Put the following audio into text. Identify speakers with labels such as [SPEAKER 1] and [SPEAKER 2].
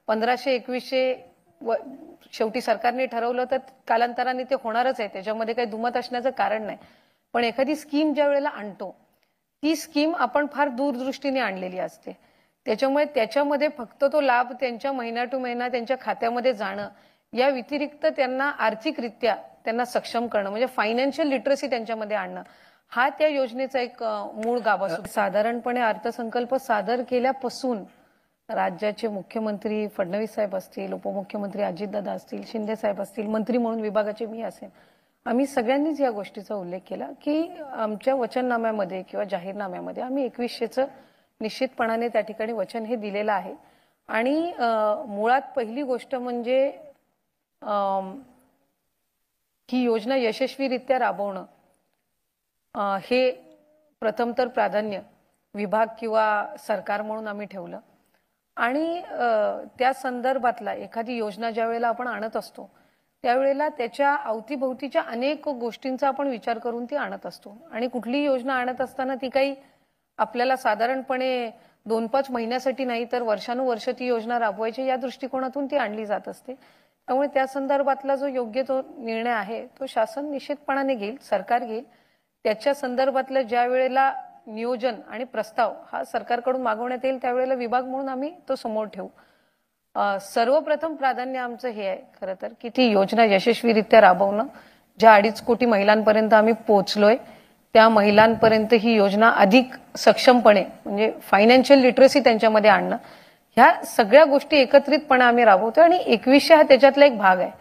[SPEAKER 1] 1500 2100 शेवटी सरकारने ठरवलं तर कालांतराने ते होणारच आहे, त्याच्यामध्ये काही दुमत असण्याचं कारण नाही. पण एखादी स्कीम ज्या वेळेला आणतो ती स्कीम आपण फार दूरदृष्टीने आणलेली असते, त्याच्यामुळे त्याच्यामध्ये फक्त तो लाभ त्यांच्या महिना टू महिना त्यांच्या खात्यामध्ये जाणं या व्यतिरिक्त त्यांना आर्थिकरित्या त्यांना सक्षम करणं म्हणजे फायनान्शियल लिटरसी त्यांच्यामध्ये आणणं हा त्या योजनेचा एक मूळ गाभा असतो. साधारणपणे अर्थसंकल्प सादर केल्यापासून राज्याचे मुख्यमंत्री फडणवीस साहेब असतील, उपमुख्यमंत्री अजितदादा असतील, शिंदे साहेब असतील, मंत्री म्हणून विभागाचे मी असेल, आम्ही सगळ्यांनीच या गोष्टीचा उल्लेख केला की आमच्या वचननाम्यामध्ये किंवा जाहीरनाम्यामध्ये आम्ही 2100चं निश्चितपणाने त्या ठिकाणी वचन हे दिलेलं आहे. आणि मुळात पहिली गोष्ट म्हणजे ही योजना यशस्वीरित्या राबवणं हे प्रथम तर प्राधान्य विभाग किंवा सरकार म्हणून आम्ही ठेवलं. आणि त्या संदर्भातला एखादी योजना ज्या वेळेला आपण आणत असतो त्यावेळेला त्याच्या अवतीभोवतीच्या अनेक गोष्टींचा आपण विचार करून ती आणत असतो. आणि कुठलीही योजना आणत असताना ती काही आपल्याला साधारणपणे 2-5 महिन्यासाठी नाही तर वर्षानुवर्ष ती योजना राबवायची या दृष्टिकोनातून ती आणली जात असते. त्यामुळे त्या संदर्भातला जो योग्य तो निर्णय आहे तो शासन निश्चितपणाने घेईल, सरकार घेईल. त्याच्या संदर्भातलं ज्या वेळेला नियोजन आणि प्रस्ताव हा सरकारकडून मागवण्यात येईल त्यावेळेला विभाग म्हणून आम्ही तो समोर ठेवू. सर्वप्रथम प्राधान्य आमचं हे आहे खरं तर की ती योजना यशस्वीरित्या राबवणं. ज्या 2.5 कोटी महिलांपर्यंत आम्ही पोहोचलोय त्या महिलांपर्यंत ही योजना अधिक सक्षमपणे म्हणजे फायनान्शियल लिटरसी त्यांच्यामध्ये आणणं ह्या सगळ्या गोष्टी एकत्रितपणे आम्ही राबवतोय. आणि 2100 हा त्याच्यातला एक भाग आहे.